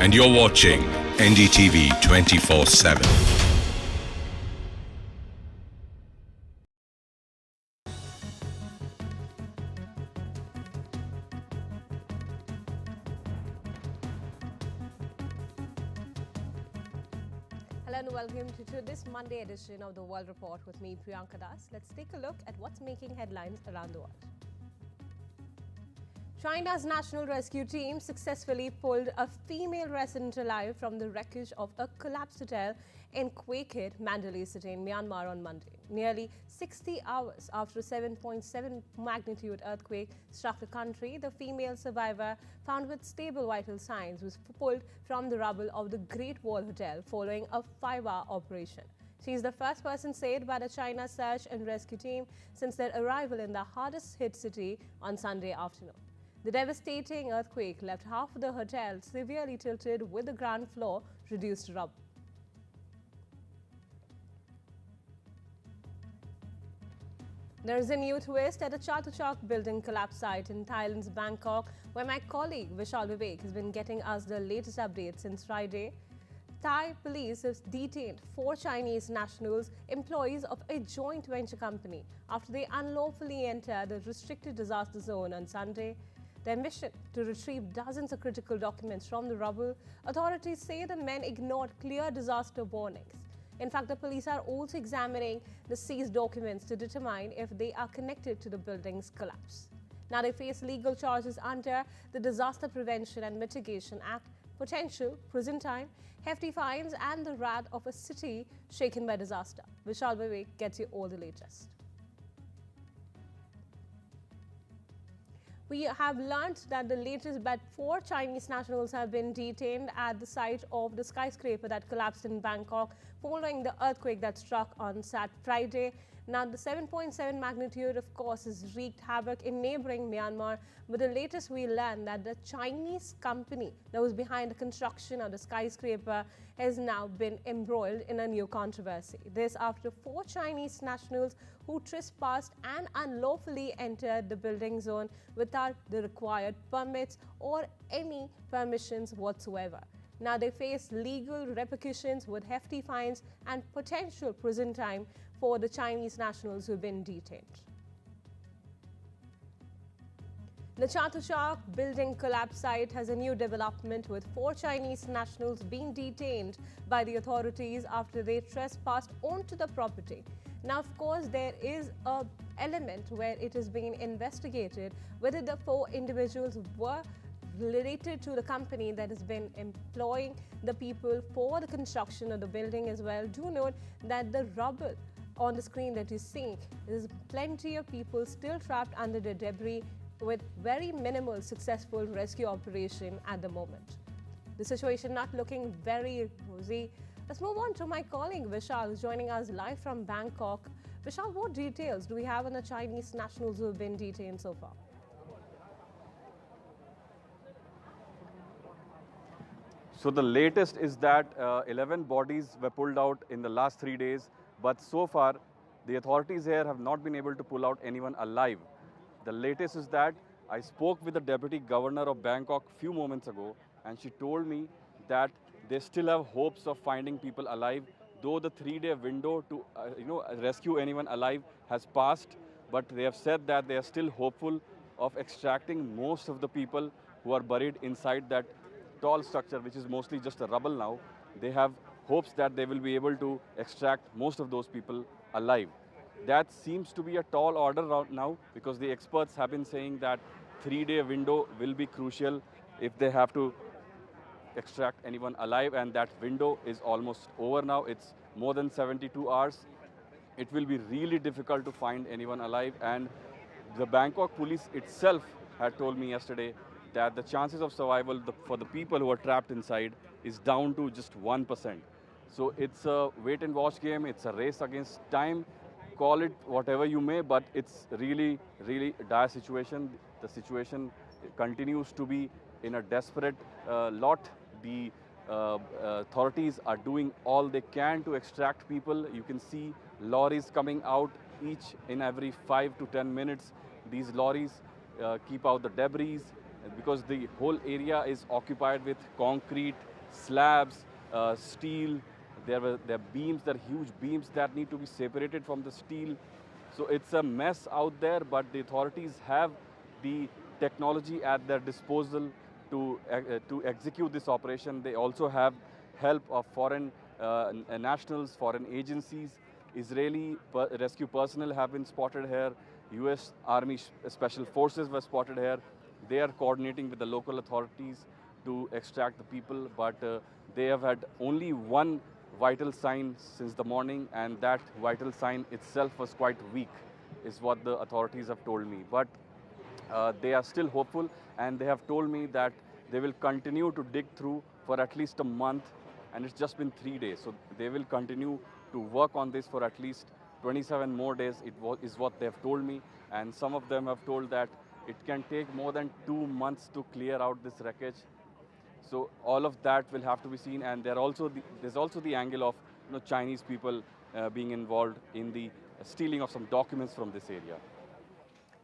and you're watching NDTV 24/7. Hello and welcome to this Monday edition of the World Report with me, Priyanka Das. Let's take a look at what's making headlines around the world. China's national rescue team successfully pulled a female resident alive from the wreckage of a collapsed hotel in quake-hit Mandalay city in Myanmar on Monday. Nearly 60 hours after a 7.7 magnitude earthquake struck the country, the female survivor, found with stable vital signs, was pulled from the rubble of the Great Wall Hotel following a 5-hour operation. She is the first person saved by the China search and rescue team since their arrival in the hardest-hit city on Sunday afternoon. The devastating earthquake left half of the hotel severely tilted with the ground floor reduced to rubble. There is a new twist at a Chatuchak building collapse site in Thailand's Bangkok, where my colleague Vishal Vivek has been getting us the latest updates since Friday. Thai police have detained 4 Chinese nationals, employees of a joint venture company, after they unlawfully entered the restricted disaster zone on Sunday. Their mission to retrieve dozens of critical documents from the rubble. Authorities say the men ignored clear disaster warnings. In fact, the police are also examining the seized documents to determine if they are connected to the building's collapse. Now they face legal charges under the Disaster Prevention and Mitigation Act, potential prison time, hefty fines, and the wrath of a city shaken by disaster. Vishal Vivek gets you all the latest. We have learned that the latest but 4 Chinese nationals have been detained at the site of the skyscraper that collapsed in Bangkok following the earthquake that struck on Friday. Now, the 7.7 magnitude, of course, has wreaked havoc in neighboring Myanmar. But the latest we learned that the Chinese company that was behind the construction of the skyscraper has now been embroiled in a new controversy. This after 4 Chinese nationals who trespassed and unlawfully entered the building zone without the required permits or any permissions whatsoever. Now they face legal repercussions with hefty fines and potential prison time for the Chinese nationals who've been detained. The Chatuchak building collapse site has a new development with 4 Chinese nationals being detained by the authorities after they trespassed onto the property. Now, of course, there is an element where it is being investigated whether the 4 individuals were related to the company that has been employing the people for the construction of the building as well. Do note that the rubble on the screen that you see, there's plenty of people still trapped under the debris with very minimal successful rescue operation at the moment. The situation not looking very rosy. Let's move on to my colleague Vishal, who's joining us live from Bangkok. Vishal, what details do we have on the Chinese nationals who have been detained so far? So the latest is that 11 bodies were pulled out in the last 3 days, but so far the authorities here have not been able to pull out anyone alive. The latest is that I spoke with the deputy governor of Bangkok a few moments ago, and she told me that they still have hopes of finding people alive, though the 3-day window to rescue anyone alive has passed, but they have said that they are still hopeful of extracting most of the people who are buried inside that tall structure, which is mostly just a rubble now. They have hopes that they will be able to extract most of those people alive. That seems to be a tall order now, because the experts have been saying that 3-day window will be crucial if they have to extract anyone alive, and that window is almost over now. It's more than 72 hours. It will be really difficult to find anyone alive, and the Bangkok police itself had told me yesterday that the chances of survival for the people who are trapped inside is down to just 1%. So it's a wait and watch game. It's a race against time. Call it whatever you may, but it's really, really dire situation. The situation continues to be in a desperate lot. The authorities are doing all they can to extract people. You can see lorries coming out each in every 5 to 10 minutes. These lorries keep out the debris, because the whole area is occupied with concrete slabs, steel. There are beams, there are huge beams that need to be separated from the steel. So it's a mess out there, but the authorities have the technology at their disposal to execute this operation. They also have help of foreign nationals, foreign agencies. Israeli rescue personnel have been spotted here. US Army Special Forces were spotted here. They are coordinating with the local authorities to extract the people, but they have had only one vital sign since the morning, and that vital sign itself was quite weak, is what the authorities have told me. But they are still hopeful, and they have told me that they will continue to dig through for at least a month, and it's just been 3 days. So they will continue to work on this for at least 27 more days, is what they have told me. And some of them have told that it can take more than 2 months to clear out this wreckage. So all of that will have to be seen, and there's also the angle of Chinese people being involved in the stealing of some documents from this area.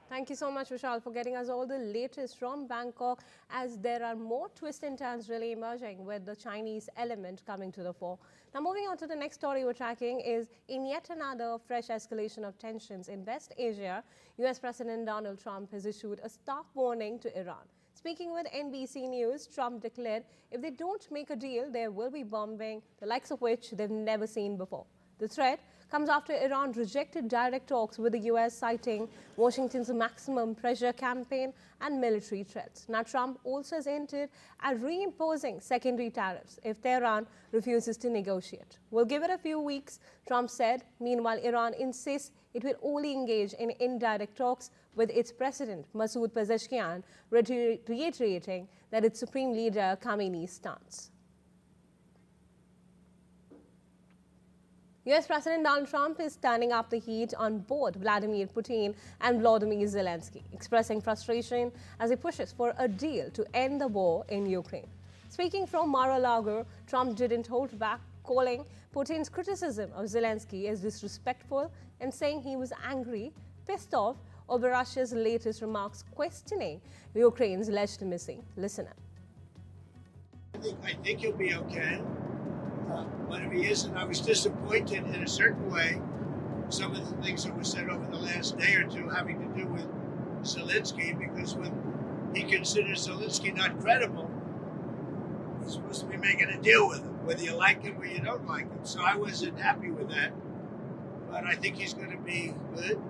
Thank you so much, Vishal, for getting us all the latest from Bangkok, as there are more twists and turns really emerging with the Chinese element coming to the fore. Now, moving on to the next story we're tracking is in yet another fresh escalation of tensions in West Asia, US President Donald Trump has issued a stark warning to Iran. Speaking with NBC News, Trump declared if they don't make a deal, there will be bombing, the likes of which they've never seen before. The threat comes after Iran rejected direct talks with the US, citing Washington's maximum pressure campaign and military threats. Now, Trump also has hinted at reimposing secondary tariffs if Tehran refuses to negotiate. We'll give it a few weeks, Trump said. Meanwhile, Iran insists it will only engage in indirect talks with its president, Masoud Pezeshkian, reiterating that its supreme leader Khamenei's stance. US President Donald Trump is turning up the heat on both Vladimir Putin and Volodymyr Zelensky, expressing frustration as he pushes for a deal to end the war in Ukraine. Speaking from Mar-a-Lago, Trump didn't hold back, calling Putin's criticism of Zelensky as disrespectful and saying he was angry, pissed off over Russia's latest remarks questioning Ukraine's legitimacy. Listen up. I think he'll be okay. But if he isn't, I was disappointed in a certain way. Some of the things that were said over the last day or two having to do with Zelensky, because when he considers Zelensky not credible, he's supposed to be making a deal with him, whether you like him or you don't like him. So I wasn't happy with that. But I think he's going to be good.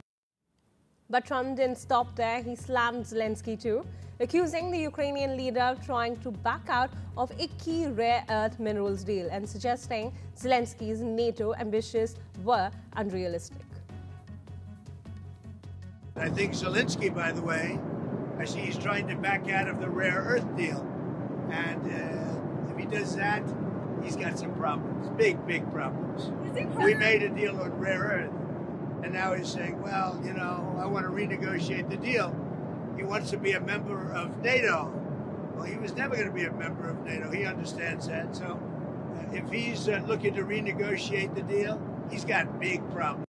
But Trump didn't stop there. He slammed Zelensky too, accusing the Ukrainian leader of trying to back out of a key rare earth minerals deal and suggesting Zelensky's NATO ambitions were unrealistic. I think Zelensky, by the way, I see he's trying to back out of the rare earth deal. And if he does that, he's got some problems, big problems. We made a deal on rare earth. And now he's saying, well, I want to renegotiate the deal. He wants to be a member of NATO. Well, he was never going to be a member of NATO. He understands that. So if he's looking to renegotiate the deal, he's got big problems.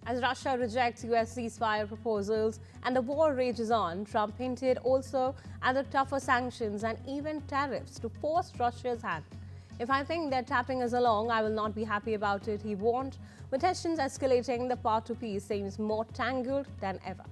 As Russia rejects US ceasefire proposals and the war rages on, Trump hinted also at the tougher sanctions and even tariffs to force Russia's hand. If I think they're tapping us along, I will not be happy about it, he warned. With tensions escalating, the path to peace seems more tangled than ever.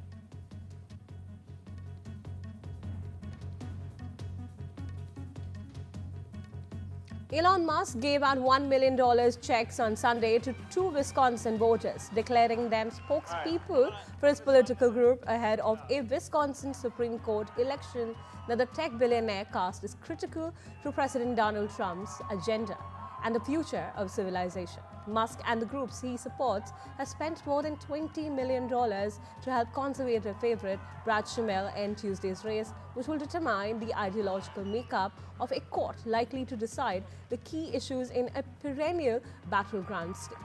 Elon Musk gave out $1 million checks on Sunday to 2 Wisconsin voters, declaring them spokespeople for his political group ahead of a Wisconsin Supreme Court election that the tech billionaire cast is critical to President Donald Trump's agenda and the future of civilization. Musk and the groups he supports have spent more than $20 million to help conservative favorite Brad Schimmel in Tuesday's race, which will determine the ideological makeup of a court likely to decide the key issues in a perennial battleground state.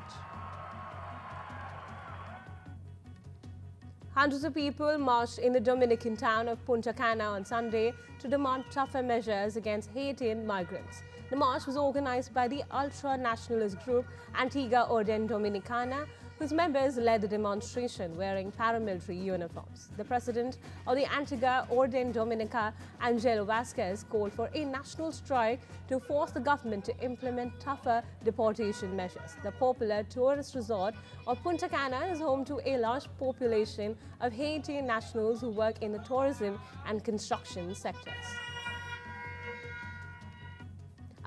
Hundreds of people marched in the Dominican town of Punta Cana on Sunday to demand tougher measures against Haitian migrants. The march was organized by the ultra-nationalist group Antigua Orden Dominicana, whose members led the demonstration wearing paramilitary uniforms. The president of the Antigua Orden Dominica, Angelo Vasquez, called for a national strike to force the government to implement tougher deportation measures. The popular tourist resort of Punta Cana is home to a large population of Haitian nationals who work in the tourism and construction sectors.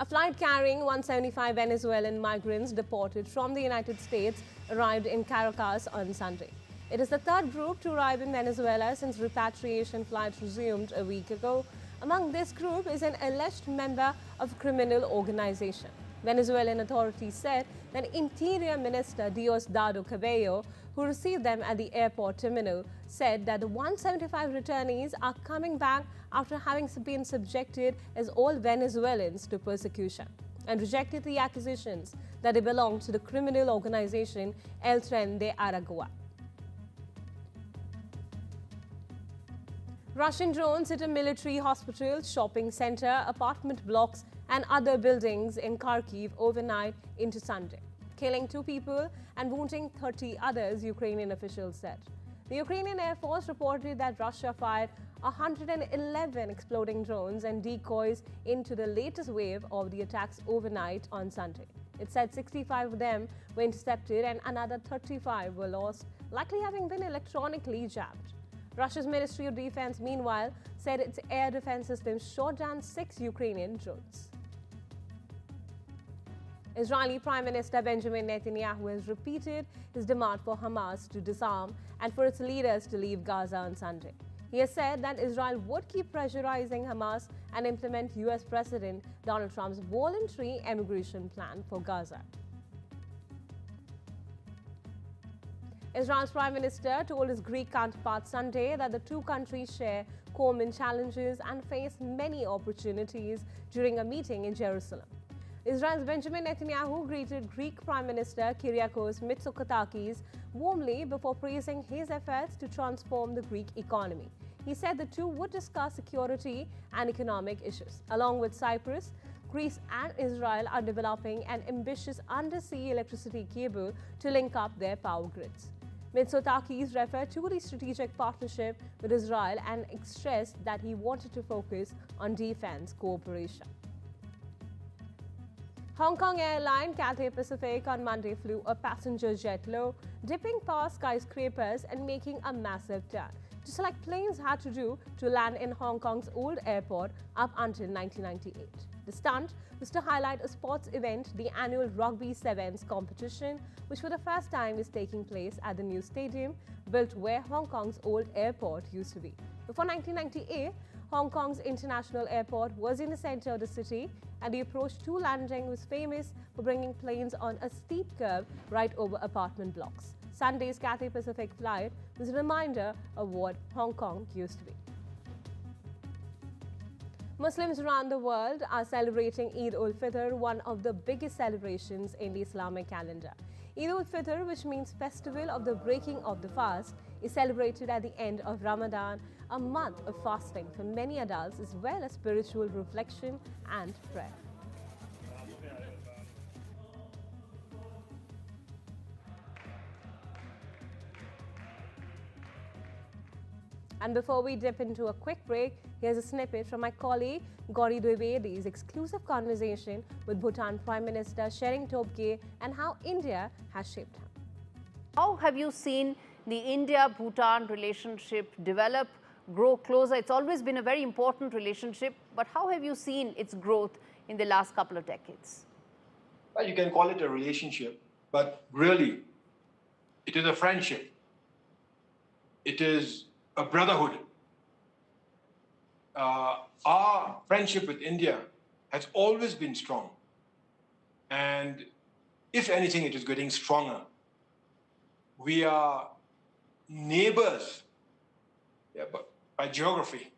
A flight carrying 175 Venezuelan migrants deported from the United States arrived in Caracas on Sunday. It is the third group to arrive in Venezuela since repatriation flights resumed a week ago. Among this group is an alleged member of a criminal organization. Venezuelan authorities said that Interior Minister Diosdado Cabello, who received them at the airport terminal, said that the 175 returnees are coming back after having been subjected as all Venezuelans to persecution, and rejected the accusations that they belong to the criminal organization El Tren de Aragua. Russian drones hit a military hospital, shopping center, apartment blocks and other buildings in Kharkiv overnight into Sunday, killing 2 people and wounding 30 others, Ukrainian officials said. The Ukrainian Air Force reported that Russia fired 111 exploding drones and decoys into the latest wave of the attacks overnight on Sunday. It said 65 of them were intercepted and another 35 were lost, likely having been electronically jabbed. Russia's Ministry of Defense, meanwhile, said its air defense system shot down 6 Ukrainian drones. Israeli Prime Minister Benjamin Netanyahu has repeated his demand for Hamas to disarm and for its leaders to leave Gaza on Sunday. He has said that Israel would keep pressurizing Hamas and implement US President Donald Trump's voluntary immigration plan for Gaza. Israel's Prime Minister told his Greek counterpart Sunday that the two countries share common challenges and face many opportunities during a meeting in Jerusalem. Israel's Benjamin Netanyahu greeted Greek Prime Minister Kyriakos Mitsotakis warmly before praising his efforts to transform the Greek economy. He said the two would discuss security and economic issues. Along with Cyprus, Greece and Israel are developing an ambitious undersea electricity cable to link up their power grids. Mitsotakis referred to the strategic partnership with Israel and stressed that he wanted to focus on defense cooperation. Hong Kong airline Cathay Pacific on Monday flew a passenger jet low, dipping past skyscrapers and making a massive turn, just like planes had to do to land in Hong Kong's old airport up until 1998. The stunt was to highlight a sports event, the annual Rugby Sevens competition, which for the first time is taking place at the new stadium built where Hong Kong's old airport used to be. Before 1998, Hong Kong's international airport was in the center of the city, and the approach to landing was famous for bringing planes on a steep curve right over apartment blocks. Sunday's Cathay Pacific flight was a reminder of what Hong Kong used to be. Muslims around the world are celebrating Eid ul-Fitr, one of the biggest celebrations in the Islamic calendar. Eid ul-Fitr, which means festival of the breaking of the fast, is celebrated at the end of Ramadan, a month of fasting for many adults, as well as spiritual reflection and prayer. And before we dip into a quick break, here's a snippet from my colleague Gauri Dwivedi's exclusive conversation with Bhutan Prime Minister Tshering Tobgay and how India has shaped him. How have you seen the India-Bhutan relationship develop, grow closer? It's always been a very important relationship, but how have you seen its growth in the last couple of decades? Well, you can call it a relationship, but really, it is a friendship. It is a brotherhood. Our friendship with India has always been strong. And if anything, it is getting stronger. We are neighbors but by geography,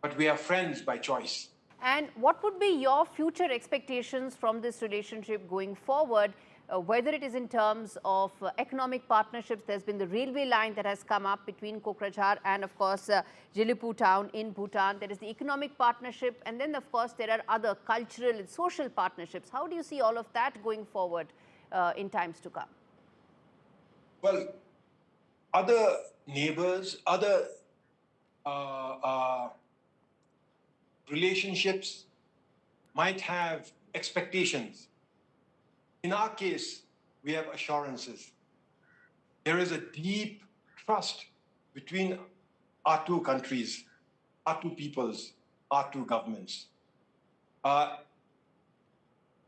but we are friends by choice. And what would be your future expectations from this relationship going forward, whether it is in terms of economic partnerships? There's been the railway line that has come up between Kokrajhar and, of course, Jilipu town in Bhutan. There is the economic partnership, and then, of course, there are other cultural and social partnerships. How do you see all of that going forward in times to come? Well, other neighbors, other relationships might have expectations. In our case, we have assurances. There is a deep trust between our two countries, our two peoples, our two governments.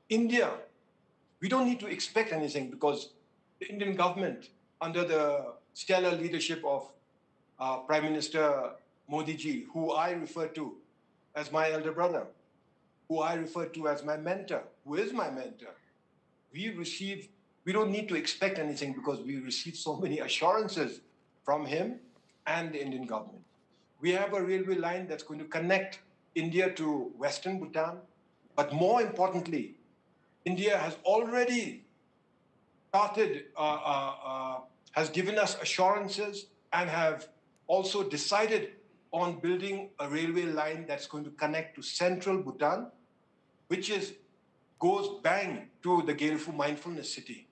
India, we don't need to expect anything because the Indian government, under the stellar leadership of Prime Minister Modi ji, who I refer to as my elder brother, who I refer to as my mentor, who is my mentor, we don't need to expect anything because we receive so many assurances from him and the Indian government. We have a railway line that's going to connect India to Western Bhutan, but more importantly, India has already started, has given us assurances and have also decided on building a railway line that's going to connect to central Bhutan, which goes bang to the Gailfu Mindfulness City.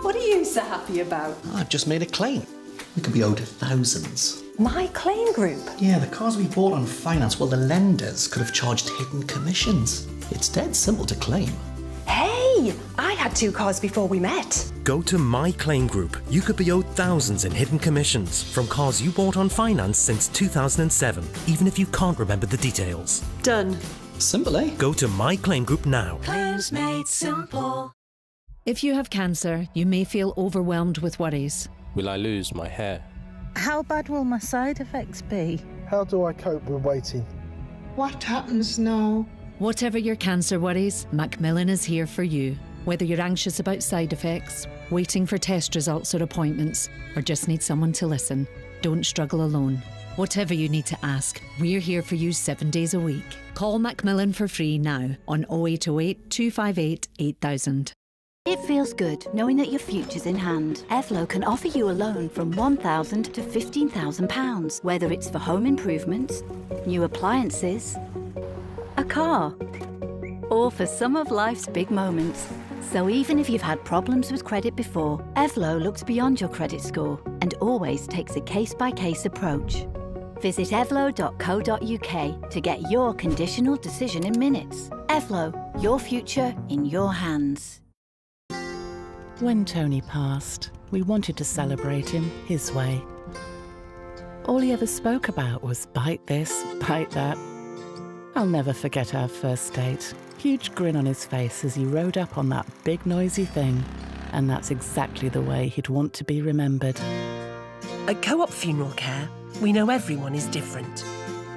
What are you so happy about? I've just made a claim. We could be owed thousands. My claim group. Yeah, the cars we bought on finance, well, the lenders could have charged hidden commissions. It's dead simple to claim. Hey, I had 2 cars before we met. Go to My Claim Group. You could be owed thousands in hidden commissions from cars you bought on finance since 2007, even if you can't remember the details. Done. Simple, eh? Go to My Claim Group now. Claims made simple. If you have cancer, you may feel overwhelmed with worries. Will I lose my hair? How bad will my side effects be? How do I cope with waiting? What happens now? Whatever your cancer worries, Macmillan is here for you. Whether you're anxious about side effects, waiting for test results or appointments, or just need someone to listen, don't struggle alone. Whatever you need to ask, we're here for you 7 days a week. Call Macmillan for free now on 0808 258 8000. It feels good knowing that your future's in hand. Evlo can offer you a loan from £1,000 to £15,000, whether it's for home improvements, new appliances, a car, or for some of life's big moments. So even if you've had problems with credit before, Evlo looks beyond your credit score and always takes a case-by-case approach. Visit evlo.co.uk to get your conditional decision in minutes. Evlo, your future in your hands. When Tony passed, we wanted to celebrate him his way. All he ever spoke about was bite this, bite that. I'll never forget our first date. Huge grin on his face as he rode up on that big noisy thing. And that's exactly the way he'd want to be remembered. At Co-op Funeral Care, we know everyone is different.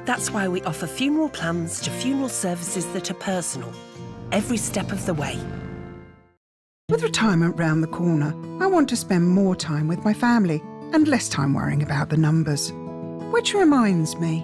That's why we offer funeral plans to funeral services that are personal, every step of the way. With retirement round the corner, I want to spend more time with my family and less time worrying about the numbers. Which reminds me.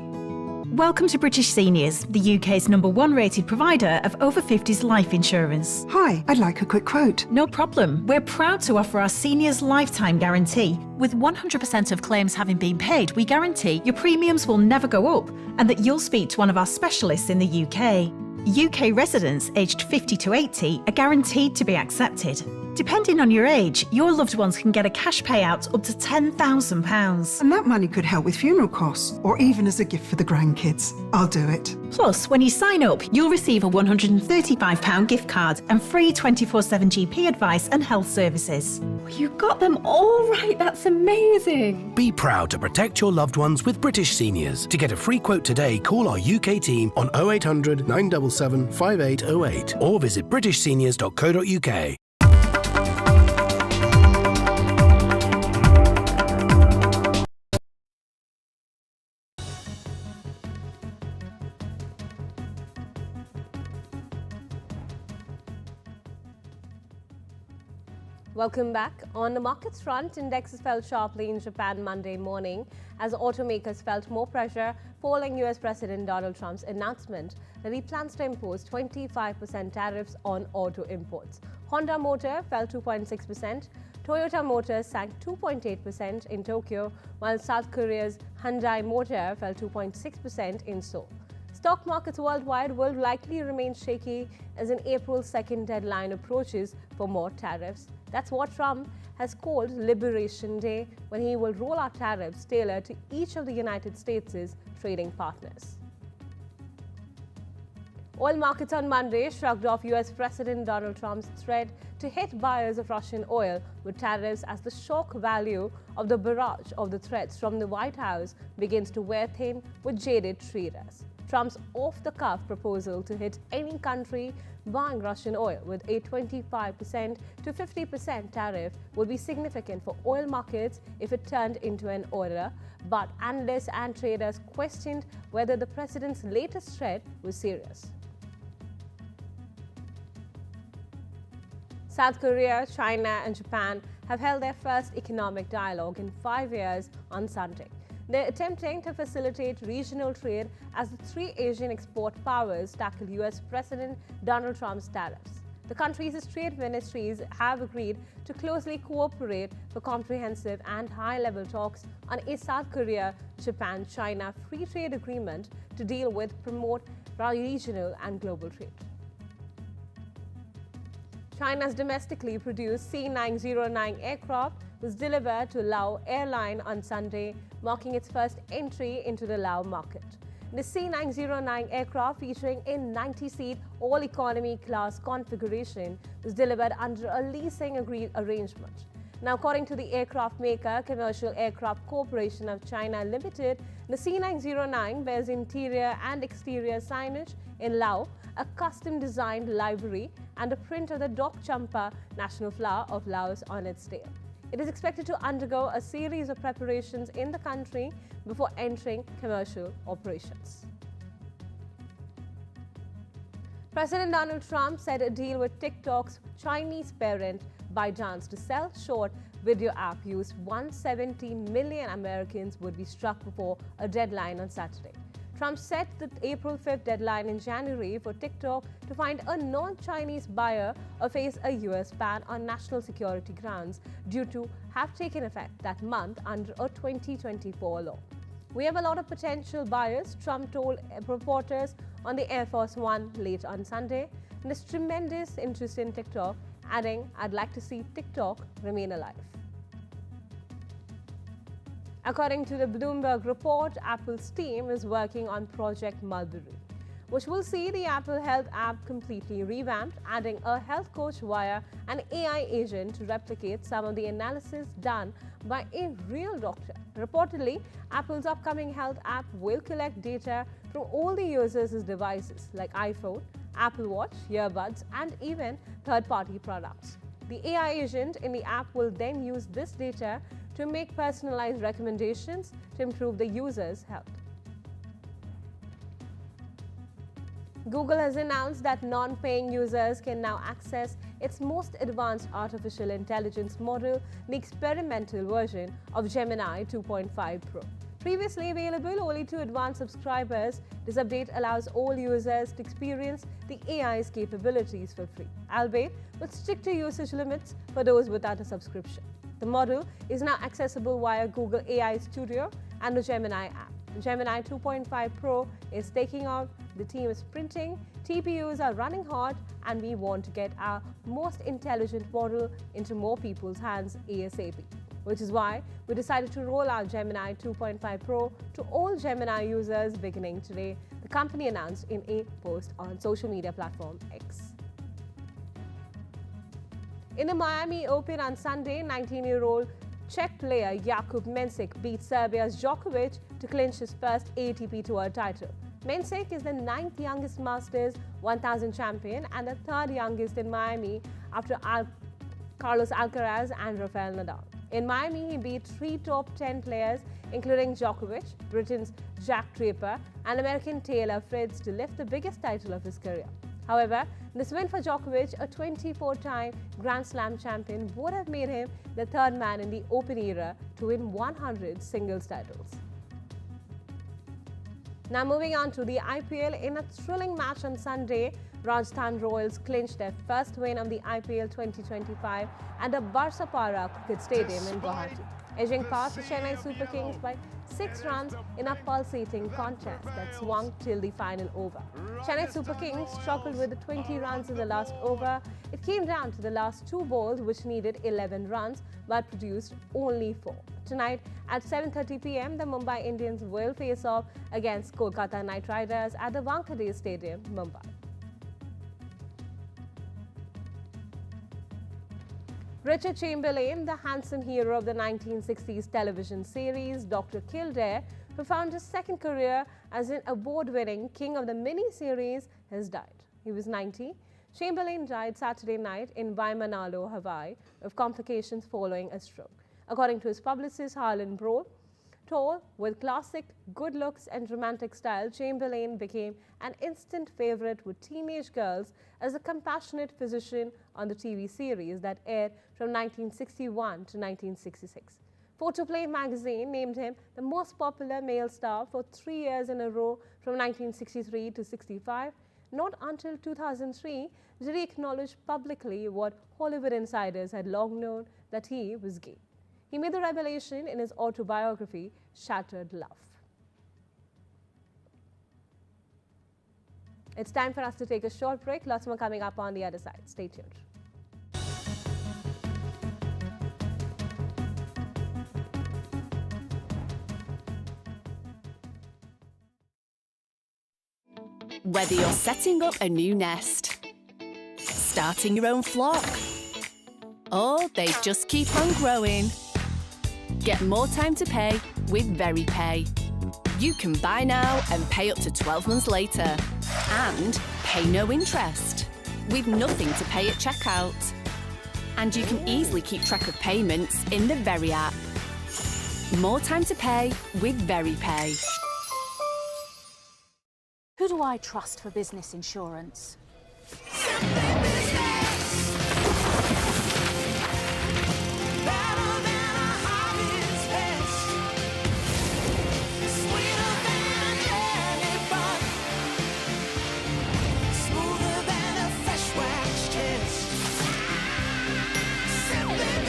Welcome to British Seniors, the UK's #1 rated provider of over 50s life insurance. Hi, I'd like a quick quote. No problem. We're proud to offer our seniors lifetime guarantee. With 100% of claims having been paid, we guarantee your premiums will never go up and that you'll speak to one of our specialists in the UK. UK residents aged 50 to 80 are guaranteed to be accepted. Depending on your age, your loved ones can get a cash payout up to £10,000. And that money could help with funeral costs or even as a gift for the grandkids. I'll do it. Plus, when you sign up, you'll receive a £135 gift card and free 24/7 GP advice and health services. You got them all right. That's amazing. Be proud to protect your loved ones with British Seniors. To get a free quote today, call our UK team on 0800 977 5808 or visit britishseniors.co.uk. Welcome back. On the markets front, indexes fell sharply in Japan Monday morning as automakers felt more pressure following US President Donald Trump's announcement that he plans to impose 25% tariffs on auto imports. Honda Motor fell 2.6%. Toyota Motors sank 2.8% in Tokyo, while South Korea's Hyundai Motor fell 2.6% in Seoul. Stock markets worldwide will likely remain shaky as an April 2nd deadline approaches for more tariffs. That's what Trump has called Liberation Day, when he will roll out tariffs tailored to each of the United States' trading partners. Oil markets on Monday shrugged off US President Donald Trump's threat to hit buyers of Russian oil with tariffs as the shock value of the barrage of the threats from the White House begins to wear thin with jaded traders. Trump's off-the-cuff proposal to hit any country buying Russian oil with a 25% to 50% tariff would be significant for oil markets if it turned into an order, but analysts and traders questioned whether the president's latest threat was serious. South Korea, China and Japan have held their first economic dialogue in 5 years on Sunday. They're attempting to facilitate regional trade as the three Asian export powers tackle US President Donald Trump's tariffs. The countries' trade ministries have agreed to closely cooperate for comprehensive and high-level talks on a South Korea-Japan-China free trade agreement to deal with promote regional and global trade. China's domestically produced C909 aircraft was delivered to Lao Airline on Sunday, marking its first entry into the Lao market. The C909 aircraft, featuring a 90-seat all-economy class configuration, was delivered under a leasing arrangement. Now, according to the aircraft maker, Commercial Aircraft Corporation of China Limited, the C909 bears interior and exterior signage in Lao, a custom-designed livery, and a print of the Dok Champa national flower of Laos on its tail. It is expected to undergo a series of preparations in the country before entering commercial operations. President Donald Trump said a deal with TikTok's Chinese parent ByteDance to sell short video app used 170 million Americans would be struck before a deadline on Saturday. Trump set the April 5th deadline in January for TikTok to find a non-Chinese buyer or face a US ban on national security grounds due to have taken effect that month under a 2024 law. We have a lot of potential buyers, Trump told reporters on the Air Force One late on Sunday. And there's tremendous interest in TikTok, adding, "I'd like to see TikTok remain alive." According to the Bloomberg report, Apple's team is working on Project Mulberry, which will see the Apple Health app completely revamped, adding a health coach via an AI agent to replicate some of the analysis done by a real doctor. Reportedly, Apple's upcoming health app will collect data from all the users' devices like iPhone, Apple Watch, earbuds, and even third-party products. The AI agent in the app will then use this data to make personalized recommendations to improve the user's health. Google has announced that non-paying users can now access its most advanced artificial intelligence model, the experimental version of Gemini 2.5 Pro. Previously available only to advanced subscribers, this update allows all users to experience the AI's capabilities for free, albeit with stricter usage limits for those without a subscription. The model is now accessible via Google AI Studio and the Gemini app. Gemini 2.5 Pro is taking off, the team is sprinting, TPUs are running hot, and we want to get our most intelligent model into more people's hands ASAP. Which is why we decided to roll out Gemini 2.5 Pro to all Gemini users beginning today, the company announced in a post on social media platform X. In the Miami Open on Sunday, 19-year-old Czech player Jakub Mensik beat Serbia's Djokovic to clinch his first ATP Tour title. Mensik is the 9th youngest Masters 1000 champion and the 3rd youngest in Miami after Carlos Alcaraz and Rafael Nadal. In Miami, he beat 3 top 10 players, including Djokovic, Britain's Jack Draper, and American Taylor Fritz, to lift the biggest title of his career. However, this win for Djokovic, a 24-time Grand Slam champion, would have made him the 3rd man in the Open era to win 100 singles titles. Now moving on to the IPL, in a thrilling match on Sunday, Rajasthan Royals clinched their first win of the IPL 2025 at the Barsapara Cricket Stadium in Guwahati, edging past the Chennai Super Kings by 6 runs in a pulsating contest that swung till the final over. Chennai Super Kings struggled with the 20 runs in the last over. It came down to the last 2 balls, which needed 11 runs but produced only 4. Tonight at 7:30 p.m, the Mumbai Indians will face off against Kolkata Knight Riders at the Wankhede Stadium, Mumbai. Richard Chamberlain, the handsome hero of the 1960s television series Dr. Kildare, who found his second career as an award-winning king of the mini-series, has died. He was 90. Chamberlain died Saturday night in Waimanalo, Hawaii, of complications following a stroke. According to his publicist Harlan Broll, tall, with classic good looks and romantic style, Chamberlain became an instant favorite with teenage girls as a compassionate physician on the TV series that aired from 1961 to 1966. Photoplay magazine named him the most popular male star for 3 years in a row from 1963 to 65. Not until 2003 did he acknowledge publicly what Hollywood insiders had long known, that he was gay. He made the revelation in his autobiography, Shattered Love. It's time for us to take a short break. Lots more coming up on the other side. Stay tuned. Whether you're setting up a new nest, starting your own flock, or they just keep on growing, get more time to pay with VeryPay. You can buy now and pay up to 12 months later, and pay no interest, with nothing to pay at checkout. And you can easily keep track of payments in the Very app. More time to pay with VeryPay. Who do I trust for business insurance?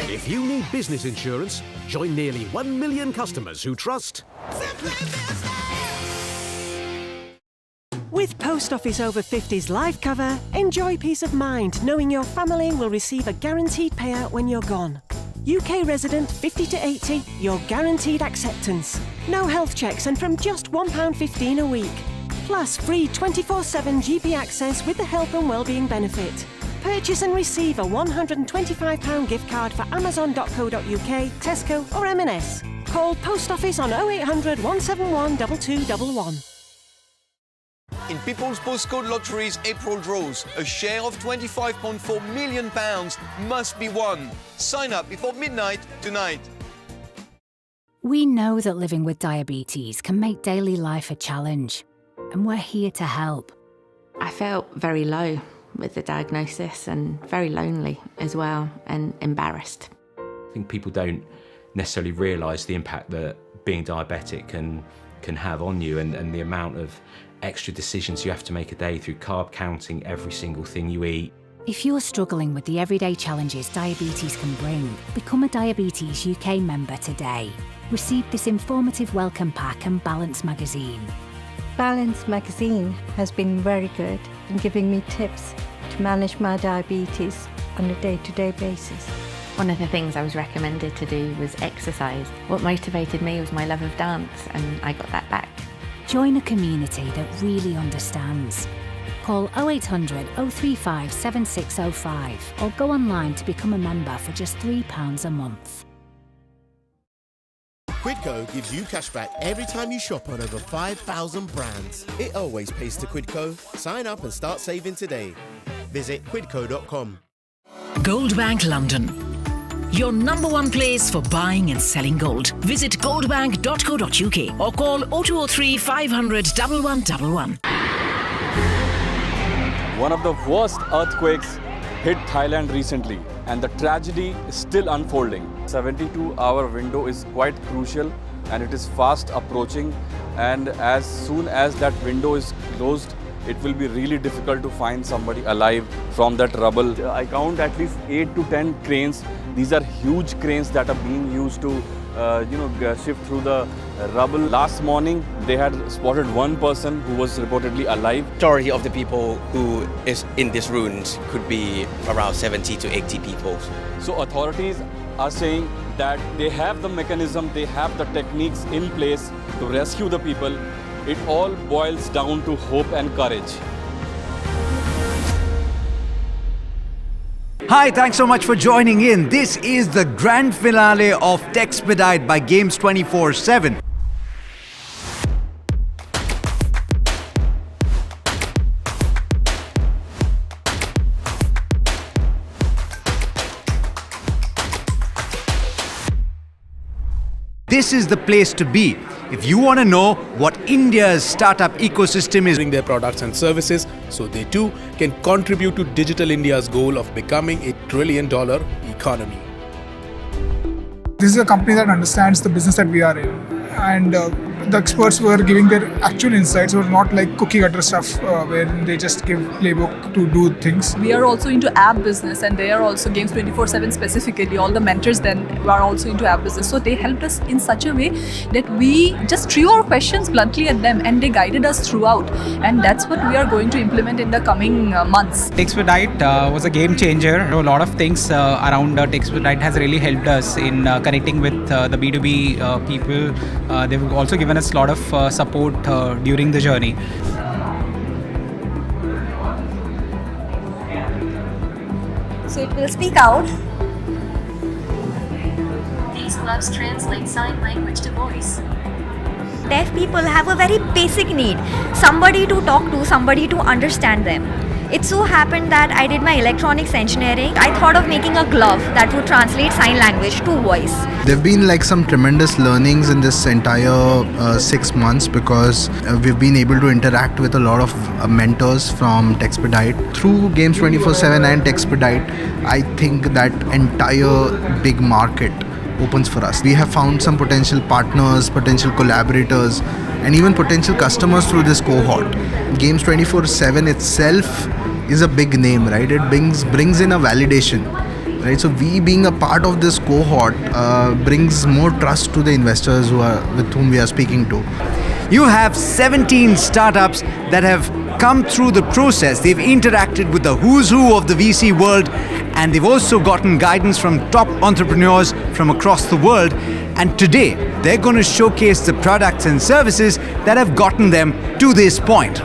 If you need business insurance, join nearly 1 million customers who trust With Post Office Over 50s life cover, enjoy peace of mind knowing your family will receive a guaranteed payout when you're gone. UK resident 50 to 80, your guaranteed acceptance. No health checks and from just £1.15 a week. Plus free 24/7 GP access with the health and wellbeing benefit. Purchase and receive a £125 gift card for amazon.co.uk, Tesco or M&S. Call Post Office on 0800 171 2211. In People's Postcode Lottery's April draws, a share of £25.4 million must be won. Sign up before midnight tonight. We know that living with diabetes can make daily life a challenge, and we're here to help. I felt very low with the diagnosis and very lonely as well, and embarrassed. I think people don't necessarily realise the impact that being diabetic can have on you, and the amount of extra decisions you have to make a day through carb counting every single thing you eat. If you're struggling with the everyday challenges diabetes can bring, become a Diabetes UK member today. Receive this informative welcome pack and Balance magazine. Balance magazine has been very good in giving me tips to manage my diabetes on a day-to-day basis. One of the things I was recommended to do was exercise. What motivated me was my love of dance, and I got that back. Join a community that really understands. Call 0800 035 7605 or go online to become a member for just £3 a month. Quidco gives you cashback every time you shop on over 5,000 brands. It always pays to Quidco. Sign up and start saving today. Visit quidco.com. Goldbank London, your #1 place for buying and selling gold. Visit goldbank.co.uk or call 0203 500 1111. One of the worst earthquakes hit Thailand recently, and the tragedy is still unfolding. 72-hour window is quite crucial, and it is fast approaching, and as soon as that window is closed, it will be really difficult to find somebody alive from that rubble. I count at least 8 to 10 cranes. These are huge cranes that are being used to shift through the rubble. Last morning, they had spotted one person who was reportedly alive. Majority of the people who is in these ruins could be around 70 to 80 people. So authorities are saying that they have the mechanism, they have the techniques in place to rescue the people. It all boils down to hope and courage. Hi, thanks so much for joining in. This is the grand finale of Texpedite by Games 24/7. This is the place to be if you want to know what India's startup ecosystem is. Their products and services so they too can contribute to Digital India's goal of becoming a $1 trillion economy. This is a company that understands the business that we are in, and the experts were giving their actual insights, were not like cookie cutter stuff where they just give playbook to do things. We are also into app business, and they are also Games 24/7 specifically. All the mentors then are also into app business, so they helped us in such a way that we just threw our questions bluntly at them, and they guided us throughout. And that's what we are going to implement in the coming months. Texpedite was a game changer. A lot of things around Texpedite has really helped us in connecting with the B2B people. They've also given us a lot of support during the journey. So it will speak out. These gloves translate sign language to voice. Deaf people have a very basic need. Somebody to talk to, somebody to understand them. It so happened that I did my electronics engineering. I thought of making a glove that would translate sign language to voice. There have been like some tremendous learnings in this entire 6 months because we've been able to interact with a lot of mentors from Texpedite. Through Games 24/7 and Texpedite, I think that entire big market opens for us. We have found some potential partners, potential collaborators, and even potential customers through this cohort. Games 24/7 itself is a big name, right? It brings in a validation, right? So we being a part of this cohort brings more trust to the investors with whom we are speaking to. You have 17 startups that have come through the process. They've interacted with the who's who of the VC world, and they've also gotten guidance from top entrepreneurs from across the world. And today, they're going to showcase the products and services that have gotten them to this point.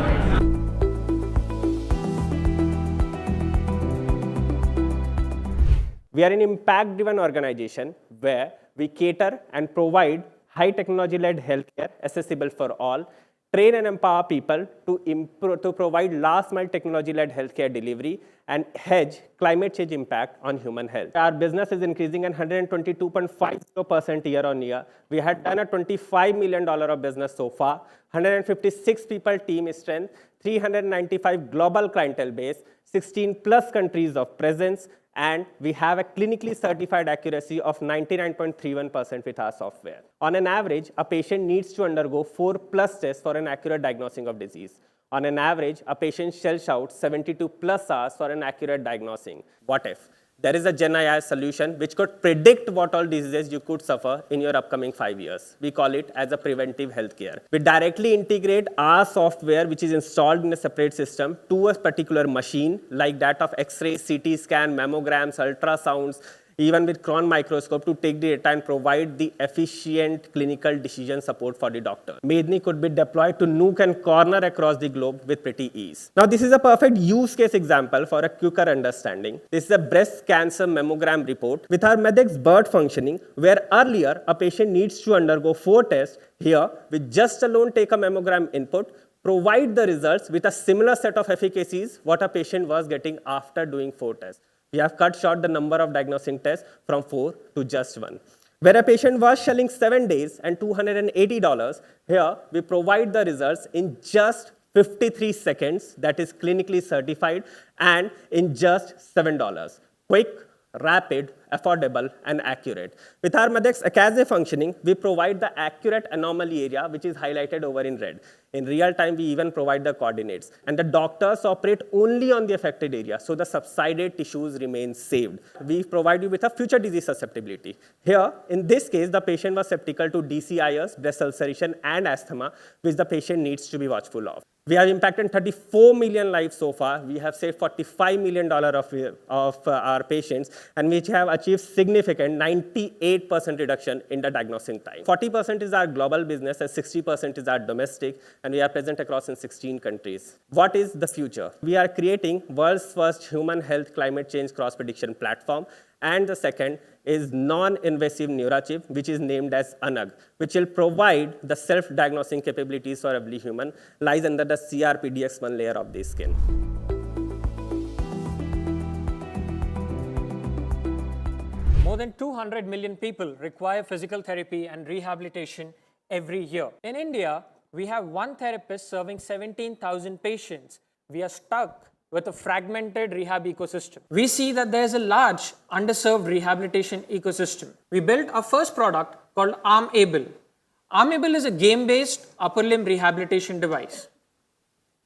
We are an impact-driven organization where we cater and provide high technology-led healthcare accessible for all, train and empower people to provide last-mile technology-led healthcare delivery, and hedge climate change impact on human health. Our business is increasing at 122.50% year on year. We had done a $25 million of business so far, 156 people team strength, 395 global clientele base, 16 plus countries of presence, and we have a clinically certified accuracy of 99.31% with our software. On an average, a patient needs to undergo 4+ tests for an accurate diagnosing of disease. On an average, a patient shells out 72+ hours for an accurate diagnosing. What if? There is a Gen AI solution which could predict what all diseases you could suffer in your upcoming 5 years. We call it as a preventive healthcare. We directly integrate our software, which is installed in a separate system, to a particular machine, like that of X-ray, CT scan, mammograms, ultrasounds, even with Cron microscope, to take the data and provide the efficient clinical decision support for the doctor. Mahendran could be deployed to nook and corner across the globe with pretty ease. Now, this is a perfect use case example for a quicker understanding. This is a breast cancer mammogram report with our MEDEX bird functioning, where earlier a patient needs to undergo 4 tests. Here, with just alone take a mammogram input, provide the results with a similar set of efficacies what a patient was getting after doing 4 tests. We have cut short the number of diagnosing tests from 4 to just 1. Where a patient was shelling 7 days and $280, here we provide the results in just 53 seconds, that is clinically certified, and in just $7. Quick, rapid, affordable, and accurate. With our MEDEX Akaze functioning, we provide the accurate anomaly area, which is highlighted over in red. In real time, we even provide the coordinates. And the doctors operate only on the affected area, so the subsided tissues remain saved. We provide you with a future disease susceptibility. Here, in this case, the patient was susceptible to DCIS, breast ulceration, and asthma, which the patient needs to be watchful of. We have impacted 34 million lives so far. We have saved $45 million of our patients, and which have achieved significant 98% reduction in the diagnosing time. 40% is our global business, and 60% is our domestic, and we are present across in 16 countries. What is the future? We are creating world's first human health climate change cross-prediction platform, and the second is non-invasive neurochip, which is named as ANAG, which will provide the self-diagnosing capabilities for every human, lies under the CRPDX1 layer of the skin. More than 200 million people require physical therapy and rehabilitation every year. In India, we have one therapist serving 17,000 patients. We are stuck with a fragmented rehab ecosystem. We see that there's a large underserved rehabilitation ecosystem. We built our first product called ArmAble. ArmAble is a game-based upper limb rehabilitation device.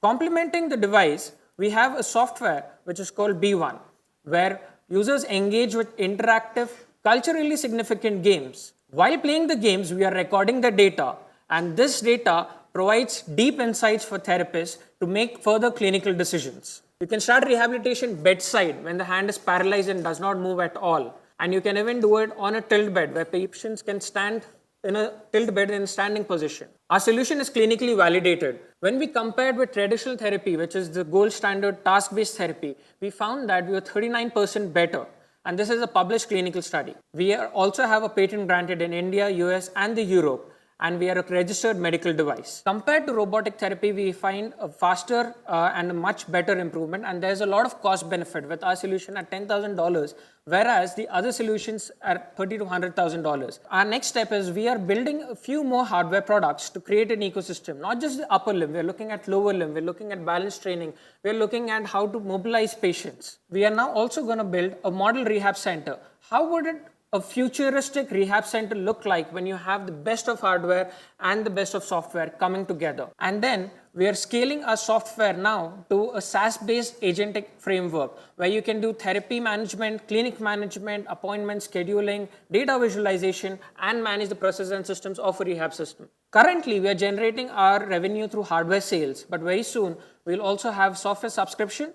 Complementing the device, we have a software which is called B1, where users engage with interactive, culturally significant games. While playing the games, we are recording the data, and this data provides deep insights for therapists to make further clinical decisions. You can start rehabilitation bedside when the hand is paralyzed and does not move at all. And you can even do it on a tilt bed where patients can stand in a tilt bed in a standing position. Our solution is clinically validated. When we compared with traditional therapy, which is the gold standard task-based therapy, we found that we were 39% better. And this is a published clinical study. We also have a patent granted in India, US, and the Europe. And we are a registered medical device. Compared to robotic therapy, we find a faster and a much better improvement, and there's a lot of cost benefit with our solution at $10,000, whereas the other solutions are $30,000 to $100,000. Our next step is we are building a few more hardware products to create an ecosystem, not just the upper limb, we're looking at lower limb, we're looking at balance training, we're looking at how to mobilize patients. We are now also going to build a model rehab center. How would a futuristic rehab center look like when you have the best of hardware and the best of software coming together? And then we are scaling our software now to a SaaS-based agentic framework where you can do therapy management, clinic management, appointment scheduling, data visualization, and manage the processes and systems of a rehab system. Currently, we are generating our revenue through hardware sales, but very soon we'll also have software subscription,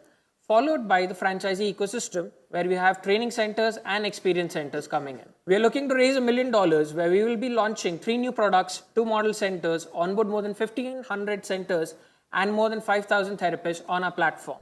followed by the franchisee ecosystem where we have training centers and experience centers coming in. We are looking to raise $1 million where we will be launching 3 new products, 2 model centers, onboard more than 1,500 centers and more than 5,000 therapists on our platform.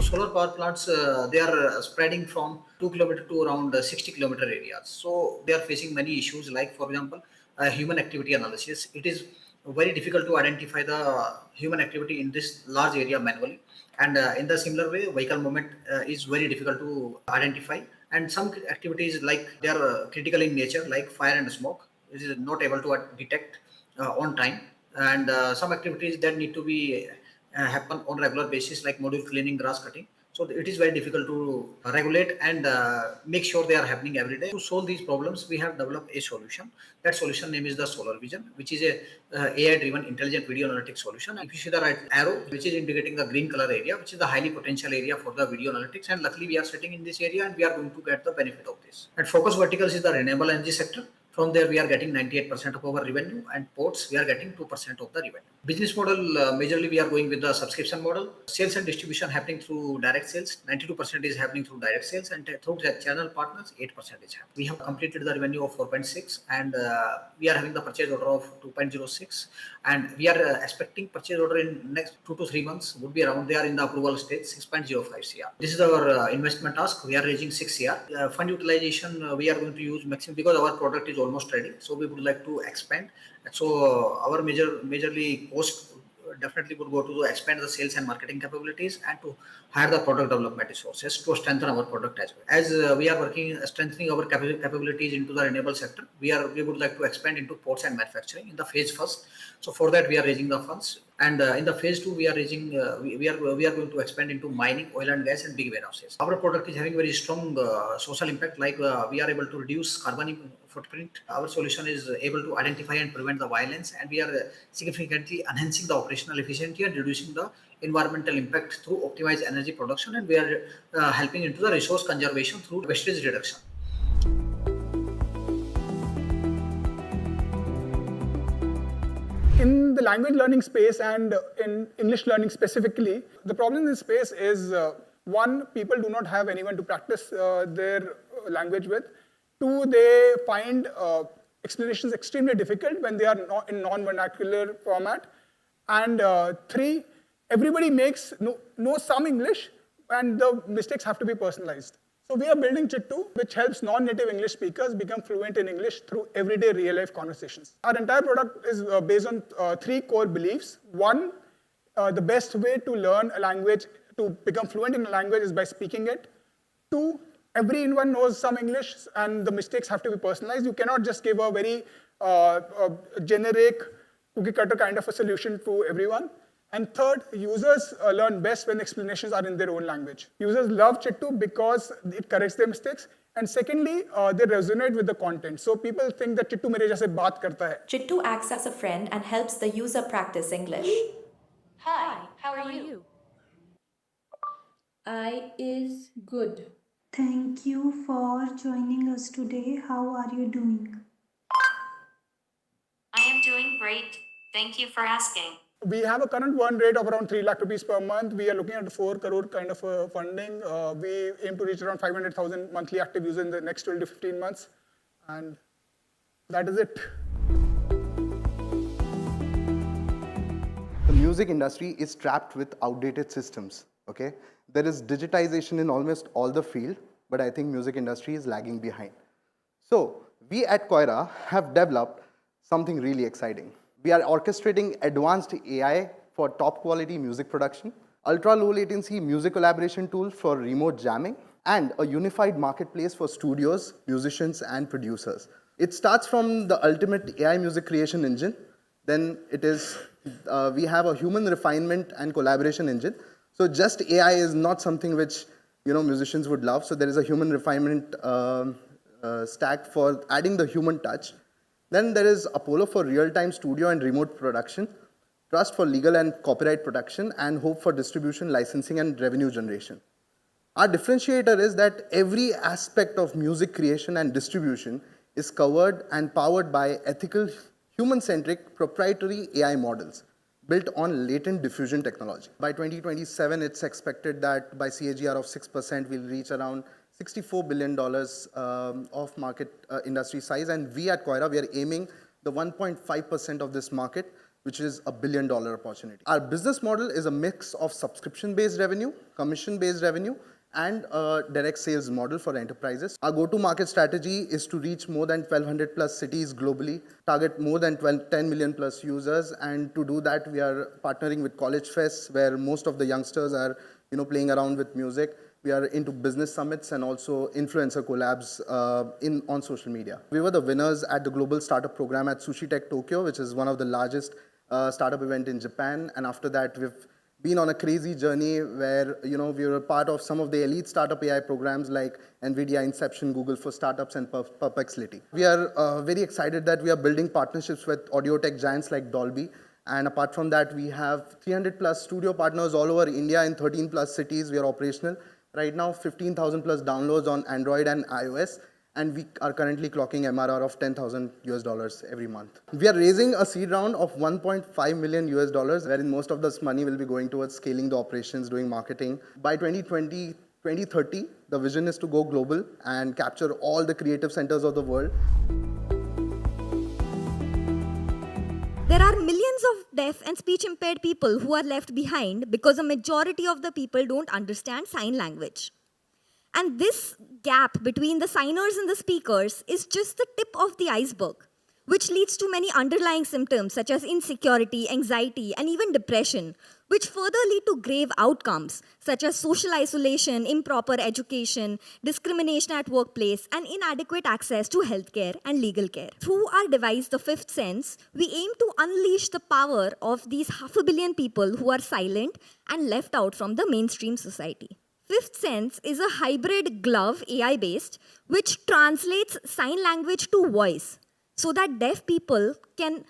Solar power plants, they are spreading from 2 km to around 60 km areas. So they are facing many issues like, for example, human activity analysis. It is very difficult to identify the human activity in this large area manually, and in the similar way vehicle movement is very difficult to identify, and some activities like they are critical in nature like fire and smoke it is not able to detect on time, and some activities that need to be happen on regular basis like module cleaning, grass cutting. So it is very difficult to regulate and make sure they are happening every day. To solve these problems, we have developed a solution. That solution name is the Solar Vision, which is a AI-driven intelligent video analytics solution. If you see the right arrow, which is indicating the green color area, which is the highly potential area for the video analytics, and luckily we are sitting in this area and we are going to get the benefit of this. And focus verticals is the renewable energy sector. From there, we are getting 98% of our revenue, and ports, we are getting 2% of the revenue. Business model, majorly we are going with the subscription model. Sales and distribution happening through direct sales. 92% is happening through direct sales, and through the channel partners, 8% is happening. We have completed the revenue of 4.6, and we are having the purchase order of 2.06, and we are expecting purchase order in next 2 to 3 months would be around. They are in the approval stage, 6.05 CR. This is our investment task. We are raising 6 CR. Fund utilization, we are going to use maximum because our product is almost ready, so we would like to expand. So our majorly cost definitely would go to expand the sales and marketing capabilities and to hire the product development resources to strengthen our product as well. As we are working strengthening our capabilities into the renewable sector, we would like to expand into ports and manufacturing in the phase first. So for that we are raising the funds And in the phase 2, we are raising, we are going to expand into mining, oil and gas, and big warehouses. Our product is having very strong social impact, like we are able to reduce carbon footprint. Our solution is able to identify and prevent the violence, and we are significantly enhancing the operational efficiency and reducing the environmental impact through optimized energy production, and we are helping into the resource conservation through wastage reduction. In the language learning space and in English learning specifically, the problem in this space is one, people do not have anyone to practice their language with. Two, they find explanations extremely difficult when they are not in non-vernacular format. And three, everybody knows some English and the mistakes have to be personalized. So we are building Chittu, which helps non-native English speakers become fluent in English through everyday real-life conversations. Our entire product is based on three core beliefs. One, the best way to learn a language, to become fluent in a language is by speaking it. Two, everyone knows some English and the mistakes have to be personalized. You cannot just give a very generic, cookie-cutter kind of a solution to everyone. And third, users learn best when explanations are in their own language. Users love Chittu because it corrects their mistakes. And secondly, they resonate with the content. So people think that Chittu mere jaise baat karta hai. Chittu acts as a friend and helps the user practice English. Hi, how are you? I is good. Thank you for joining us today. How are you doing? I am doing great. Thank you for asking. We have a current burn rate of around 3 lakh rupees per month. We are looking at 4 crore kind of funding. We aim to reach around 500,000 monthly active users in the next 12 to 15 months. And that is it. The music industry is trapped with outdated systems, okay? There is digitization in almost all the field, but I think music industry is lagging behind. So we at Koira have developed something really exciting. We are orchestrating advanced AI for top quality music production, ultra low latency music collaboration tool for remote jamming, and a unified marketplace for studios, musicians, and producers. It starts from the ultimate AI music creation engine. Then it is, we have a human refinement and collaboration engine. So just AI is not something which musicians would love. So there is a human refinement stack for adding the human touch. Then there is Apollo for real-time studio and remote production, Trust for legal and copyright protection, and Hope for distribution, licensing, and revenue generation. Our differentiator is that every aspect of music creation and distribution is covered and powered by ethical, human-centric, proprietary AI models built on latent diffusion technology. By 2027, it's expected that by CAGR of 6%, we'll reach around $64 billion of market industry size. And we at Koira, we are aiming the 1.5% of this market, which is $1 billion opportunity. Our business model is a mix of subscription-based revenue, commission-based revenue, and a direct sales model for enterprises. Our go-to-market strategy is to reach more than 1,200 plus cities globally, target more than 10 million plus users, and to do that, we are partnering with college fests, where most of the youngsters are, playing around with music. We are into business summits and also influencer collabs on social media. We were the winners at the Global Startup Program at Sushi Tech Tokyo, which is one of the largest startup event in Japan. And after that, we've been on a crazy journey where, we were part of some of the elite startup AI programs like NVIDIA Inception, Google for Startups, and Perplexity. We are very excited that we are building partnerships with audio tech giants like Dolby. And apart from that, we have 300 plus studio partners all over India in 13 plus cities. We are operational. Right now, 15,000 plus downloads on Android and iOS. And we are currently clocking MRR of $10,000 every month. We are raising a seed round of $1.5 million, wherein most of this money will be going towards scaling the operations, doing marketing. By 2030, the vision is to go global and capture all the creative centers of the world. There are millions of deaf and speech impaired people who are left behind because a majority of the people don't understand sign language. And this gap between the signers and the speakers is just the tip of the iceberg. which leads to many underlying symptoms such as insecurity, anxiety, and even depression, which further lead to grave outcomes such as social isolation, improper education, discrimination at workplace, and inadequate access to healthcare and legal care. Through our device, the Fifth Sense, we aim to unleash the power of these 500 million people who are silent and left out from the mainstream society. Fifth Sense is a hybrid glove, AI-based, which translates sign language to voice so that deaf people can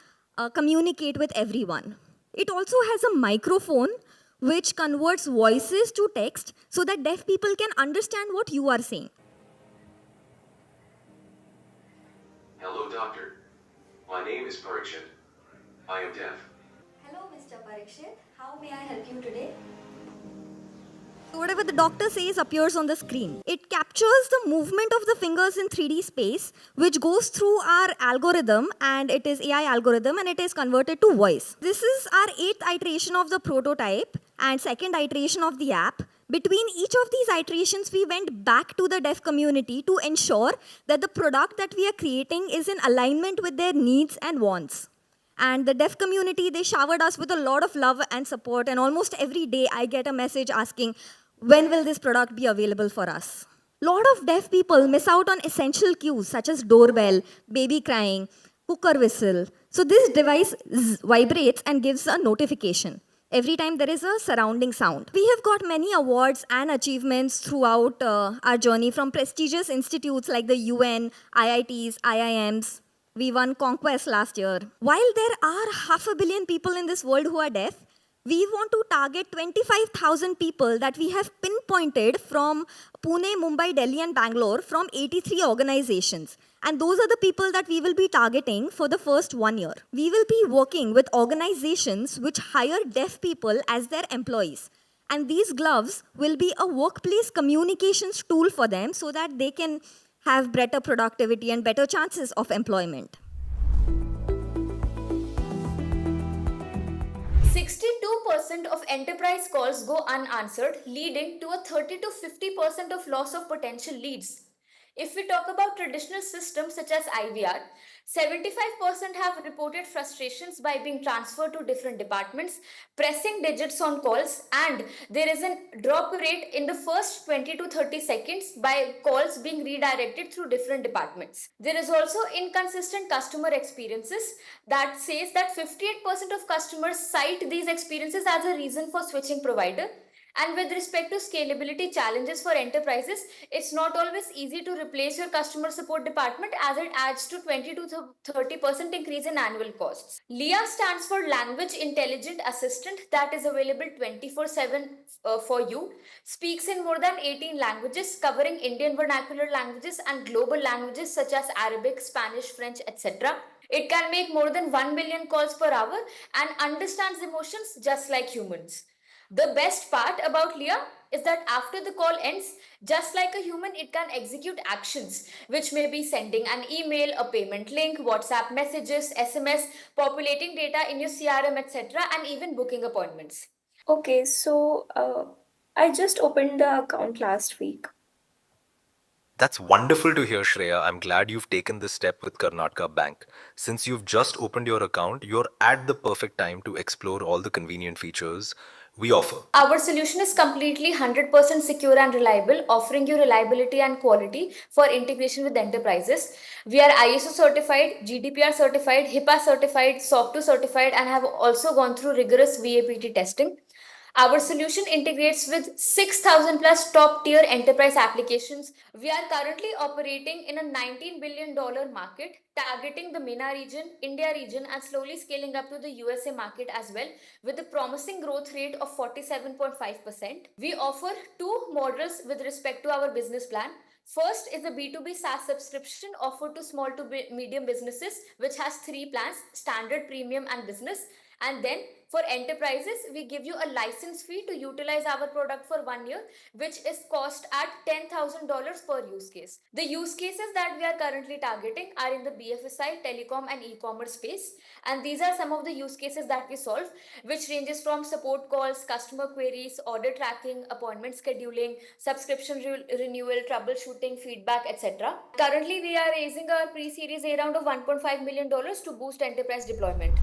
communicate with everyone. It also has a microphone which converts voices to text so that deaf people can understand what you are saying. Hello, doctor. My name is Parikshit. I am deaf. Hello, Mr. Parikshit. How may I help you today? Whatever the doctor says appears on the screen. It captures the movement of the fingers in 3D space, which goes through our algorithm, and it is AI algorithm, and it is converted to voice. This is our 8th iteration of the prototype and 2nd iteration of the app. Between each of these iterations, we went back to the deaf community to ensure that the product that we are creating is in alignment with their needs and wants. And the deaf community, they showered us with a lot of love and support, and almost every day I get a message asking, when will this product be available for us? A lot of deaf people miss out on essential cues such as doorbell, baby crying, cooker whistle. So this device vibrates and gives a notification every time there is a surrounding sound. We have got many awards and achievements throughout our journey from prestigious institutes like the UN, IITs, IIMs. We won Conquest last year. While there are 500 million people in this world who are deaf, we want to target 25,000 people that we have pinpointed from Pune, Mumbai, Delhi, and Bangalore from 83 organizations. And those are the people that we will be targeting for the first 1 year. We will be working with organizations which hire deaf people as their employees. And these gloves will be a workplace communications tool for them so that they can have better productivity and better chances of employment. 62% of enterprise calls go unanswered, leading to a 30 to 50% of loss of potential leads. If we talk about traditional systems such as IVR, 75% have reported frustrations by being transferred to different departments, pressing digits on calls, and there is a drop rate in the first 20 to 30 seconds by calls being redirected through different departments. There is also inconsistent customer experiences that says that 58% of customers cite these experiences as a reason for switching provider. And with respect to scalability challenges for enterprises, it's not always easy to replace your customer support department as it adds to 20 to 30% increase in annual costs. LIA stands for Language Intelligent Assistant, that is available 24/7 for you, speaks in more than 18 languages covering Indian vernacular languages and global languages such as Arabic, Spanish, French, etc. It can make more than 1 billion calls per hour and understands emotions just like humans. The best part about LIA is that after the call ends, just like a human, it can execute actions, which may be sending an email, a payment link, WhatsApp messages, SMS, populating data in your CRM, etc., and even booking appointments. Okay, so I just opened the account last week. That's wonderful to hear, Shreya. I'm glad you've taken this step with Karnataka Bank. Since you've just opened your account, you're at the perfect time to explore all the convenient features we offer. Our solution is completely 100% secure and reliable, offering you reliability and quality for integration with enterprises. We are ISO certified, GDPR certified, HIPAA certified, SOC 2 certified, and have also gone through rigorous VAPT testing. Our solution integrates with 6,000 plus top tier enterprise applications. We are currently operating in a $19 billion market, targeting the MENA region, India region, and slowly scaling up to the USA market as well, with a promising growth rate of 47.5%. We offer two models with respect to our business plan. First is the B2B SaaS subscription offered to small to medium businesses, which has three plans: standard, premium, and business. And then for enterprises, we give you a license fee to utilize our product for 1 year, which is cost at $10,000 per use case. The use cases that we are currently targeting are in the BFSI, telecom and e-commerce space. And these are some of the use cases that we solve, which ranges from support calls, customer queries, order tracking, appointment scheduling, subscription renewal, troubleshooting, feedback, etc. Currently, we are raising our pre-series A round of $1.5 million to boost enterprise deployment.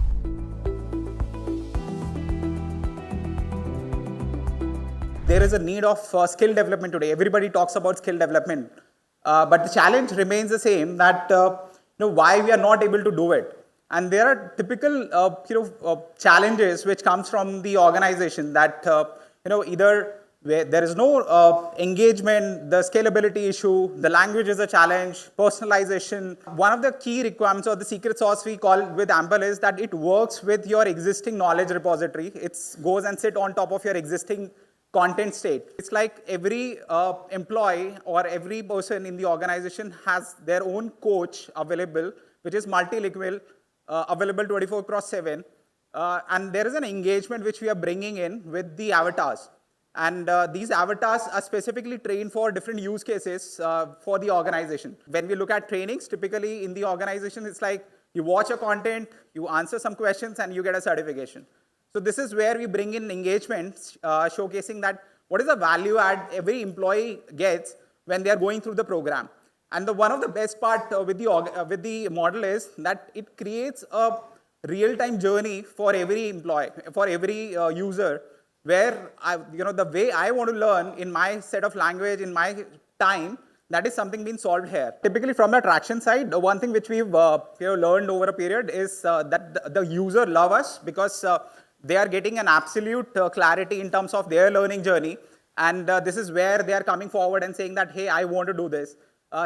There is a need of skill development today. Everybody talks about skill development, but the challenge remains the same, that why we are not able to do it. And there are typical challenges which comes from the organization, that either where there is no engagement, the scalability issue, the language is a challenge, personalization. One of the key requirements, or the secret sauce we call with Ample, is that it works with your existing knowledge repository. It goes and sit on top of your existing content state. It's like every employee or every person in the organization has their own coach available, which is multilingual, available 24/7. And there is an engagement which we are bringing in with the avatars. And these avatars are specifically trained for different use cases for the organization. When we look at trainings, typically in the organization, it's like you watch a content, you answer some questions, and you get a certification. So this is where we bring in engagements, showcasing that what is the value add every employee gets when they are going through the program. And one of the best part with the model is that it creates a real-time journey for every employee, for every user, where the way I want to learn in my set of language, in my time, that is something being solved here. Typically from the traction side, the one thing which we've learned over a period is that the user love us, because they are getting an absolute clarity in terms of their learning journey. And this is where they are coming forward and saying that, hey, I want to do this.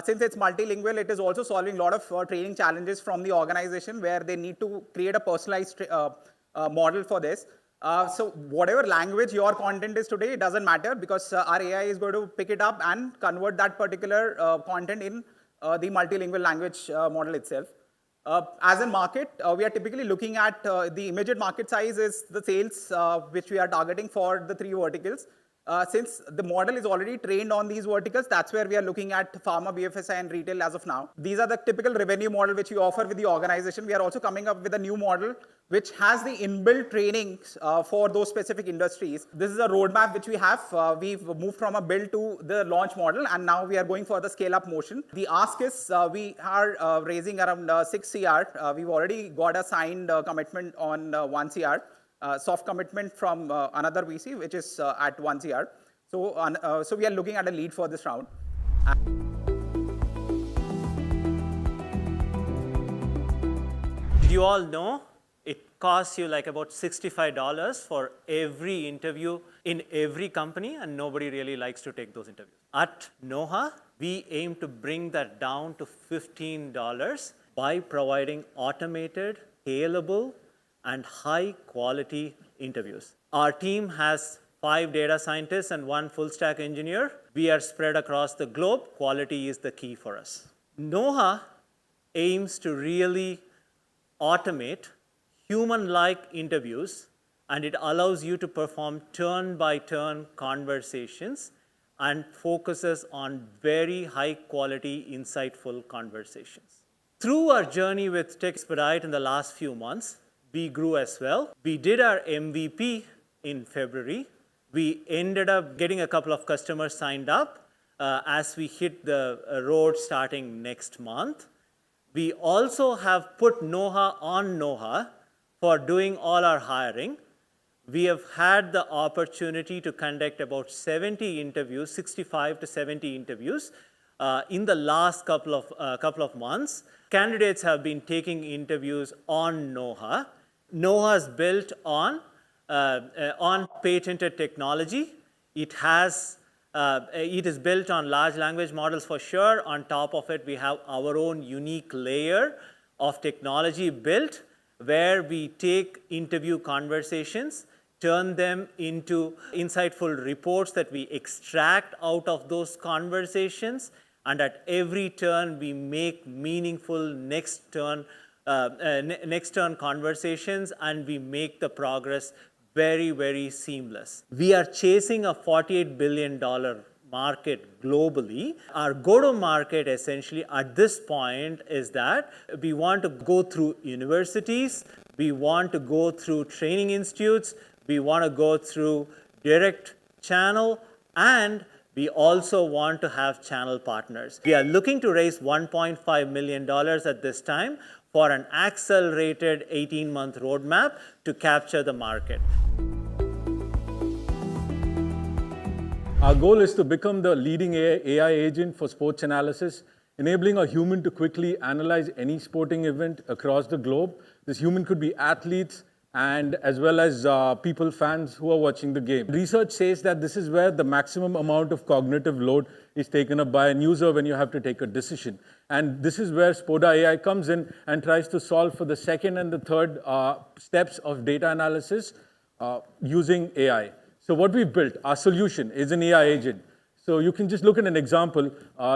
Since it's multilingual, it is also solving a lot of training challenges from the organization, where they need to create a personalized model for this. So whatever language your content is today, it doesn't matter, because our AI is going to pick it up and convert that particular content in the multilingual language model itself. As a market, we are typically looking at the immediate market size is the sales which we are targeting for the 3 verticals. Since the model is already trained on these verticals, that's where we are looking at pharma, BFSI, and retail as of now. These are the typical revenue model which we offer with the organization. We are also coming up with a new model which has the inbuilt training for those specific industries. This is a roadmap which we have. We've moved from a build to the launch model, and now we are going for the scale-up motion. The ask is we are raising around 6 CR. We've already got a signed commitment on 1 CR. Soft commitment from another VC, which is at 1 CR. So we are looking at a lead for this round. Did you all know it costs you like about $65 for every interview in every company, and nobody really likes to take those interviews? At Noha, we aim to bring that down to $15 by providing automated, scalable, and high-quality interviews. Our team has 5 data scientists and 1 full-stack engineer. We are spread across the globe. Quality is the key for us. Noha aims to really automate human-like interviews, and it allows you to perform turn-by-turn conversations and focuses on very high-quality, insightful conversations. Through our journey with Techspedite in the last few months, we grew as well. We did our MVP in February. We ended up getting a couple of customers signed up as we hit the road starting next month. We also have put Noha on Noha for doing all our hiring. We have had the opportunity to conduct about 70 interviews, 65 to 70 interviews in the last couple of months. Candidates have been taking interviews on Noha. Noha is built on patented technology. It is built on large language models for sure. On top of it, we have our own unique layer of technology built, where we take interview conversations, turn them into insightful reports that we extract out of those conversations, and at every turn, we make meaningful next turn next turn conversations, and we make the progress very, very seamless. We are chasing a $48 billion market globally. Our go-to-market essentially at this point is that we want to go through universities, we want to go through training institutes, we want to go through direct channel, and we also want to have channel partners. We are looking to raise $1.5 million at this time for an accelerated 18-month roadmap to capture the market. Our goal is to become the leading AI agent for sports analysis, enabling a human to quickly analyze any sporting event across the globe. This human could be athletes and as well as people, fans who are watching the game. Research says that this is where the maximum amount of cognitive load is taken up by a user when you have to take a decision. And this is where Spoda AI comes in and tries to solve for the second and the third steps of data analysis using AI. So what we've built, our solution is an AI agent. So you can just look at an example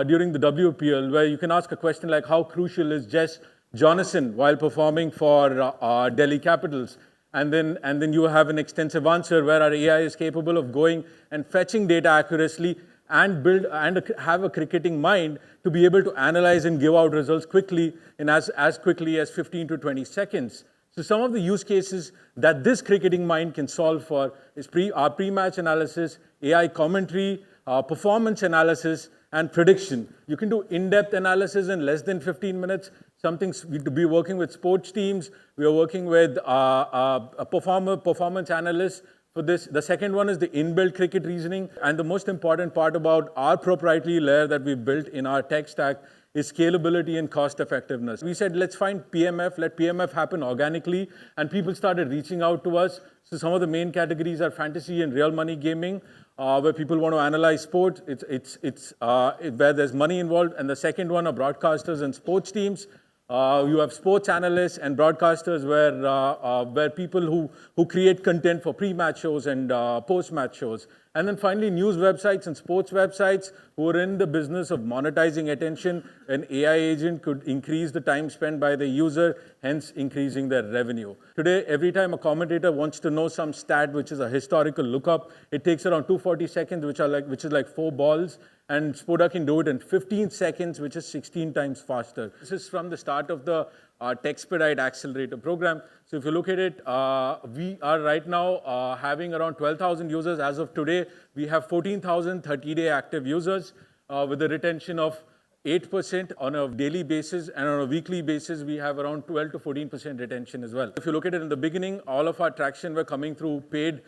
during the WPL where you can ask a question like, how crucial is Jess Jonathan while performing for Delhi Capitals? And then you have an extensive answer where our AI is capable of going and fetching data accurately and build and have a cricketing mind to be able to analyze and give out results quickly in as quickly as 15 to 20 seconds. So some of the use cases that this cricketing mind can solve for is our pre-match analysis, AI commentary, performance analysis, and prediction. You can do in-depth analysis in less than 15 minutes. We're working with sports teams. We are working with a performance analyst for this. The second one is the inbuilt cricket reasoning. And the most important part about our proprietary layer that we built in our tech stack is scalability and cost effectiveness. We said, let's find PMF, let PMF happen organically, and people started reaching out to us. So some of the main categories are fantasy and real money gaming, where people want to analyze sports. It's where there's money involved. And the second one are broadcasters and sports teams. You have sports analysts and broadcasters where people who create content for pre-match shows and post-match shows. And then finally, news websites and sports websites who are in the business of monetizing attention. An AI agent could increase the time spent by the user, hence increasing their revenue. Today, every time a commentator wants to know some stat, which is a historical lookup, it takes around 240 seconds, which is like 4 balls. And Spoda can do it in 15 seconds, which is 16 times faster. This is from the start of the Techspedite Accelerator program. So if you look at it, we are right now having around 12,000 users. As of today, we have 14,000 30-day active users with a retention of 8% on a daily basis, and on a weekly basis, we have around 12 to 14% retention as well. If you look at it in the beginning, all of our traction were coming through paid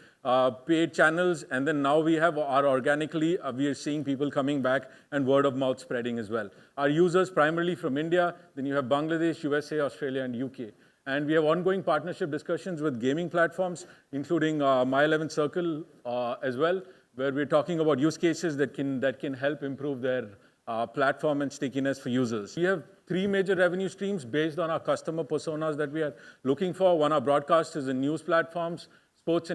channels, and then now we have our organically, we are seeing people coming back and word of mouth spreading as well. Our users primarily from India, then you have Bangladesh, USA, Australia, and UK. And we have ongoing partnership discussions with gaming platforms, including My 11 Circle as well, where we're talking about use cases that can help improve their platform and stickiness for users. We have 3 major revenue streams based on our customer personas that we are looking for. One are broadcasters and news platforms, sports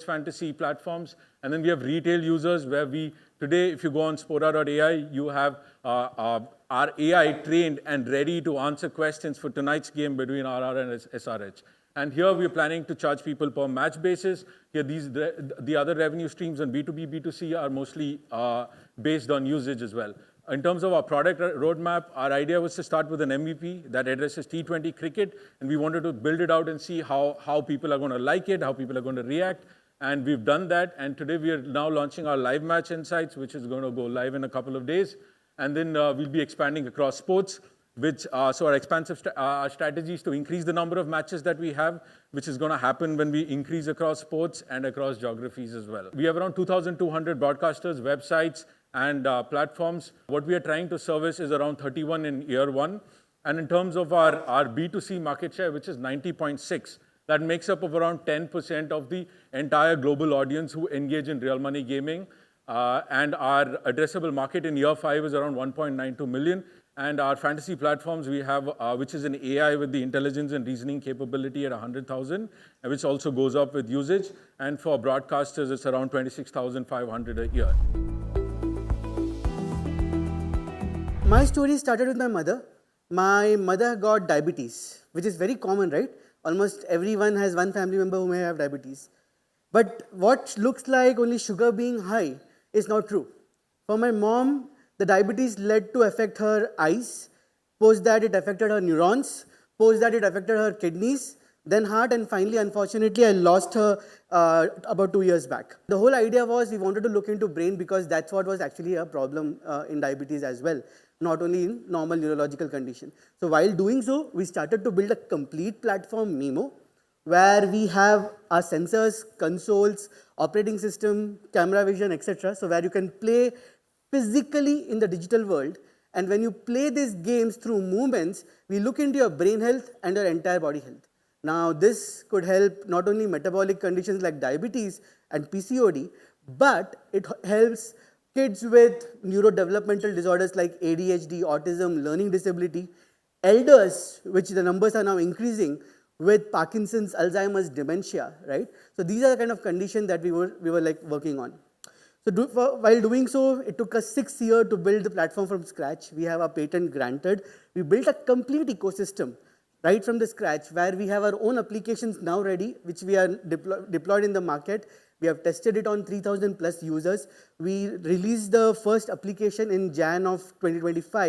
fantasy platforms, and then we have retail users where today, if you go on Spoda.ai, you have our AI trained and ready to answer questions for tonight's game between RR and SRH. And here we're planning to charge people per match basis. Here the other revenue streams on B2B, B2C are mostly based on usage as well. In terms of our product roadmap, our idea was to start with an MVP that addresses T20 cricket, and we wanted to build it out and see how people are going to like it, how people are going to react. And we've done that, and today we are now launching our live match insights, which is going to go live in a couple of days. And then we'll be expanding across sports. So our expansive strategy is to increase the number of matches that we have, which is going to happen when we increase across sports and across geographies as well. We have around 2,200 broadcasters, websites, and platforms. What we are trying to service is around 31 in year 1. And in terms of our B2C market share, which is 90.6, that makes up of around 10% of the entire global audience who engage in real money gaming. And our addressable market in year 5 is around 1.92 million. And our fantasy platforms, we have, which is an AI with the intelligence and reasoning capability at 100,000, which also goes up with usage. And for broadcasters, it's around 26,500 a year. My story started with my mother. My mother got diabetes, which is very common, right? Almost everyone has one family member who may have diabetes. But what looks like only sugar being high is not true. For my mom, the diabetes led to affect her eyes, post that it affected her neurons, post that it affected her kidneys, then heart, and finally, unfortunately, I lost her about 2 years back. The whole idea was we wanted to look into brain because that's what was actually a problem in diabetes as well, not only in normal neurological condition. So while doing so, we started to build a complete platform, Mimo, where we have our sensors, consoles, operating system, camera vision, etc. So where you can play physically in the digital world. And when you play these games through movements, we look into your brain health and your entire body health. Now, this could help not only metabolic conditions like diabetes and PCOD, but it helps kids with neurodevelopmental disorders like ADHD, autism, learning disability, elders, which the numbers are now increasing, with Parkinson's, Alzheimer's, dementia, right? So these are the kind of conditions that we were like working on. So while doing so, it took us 6 years to build the platform from scratch. We have a patent granted. We built a complete ecosystem right from the scratch, where we have our own applications now ready, which we are deployed in the market. We have tested it on 3,000 plus users. We released the first application in Jan of 2025.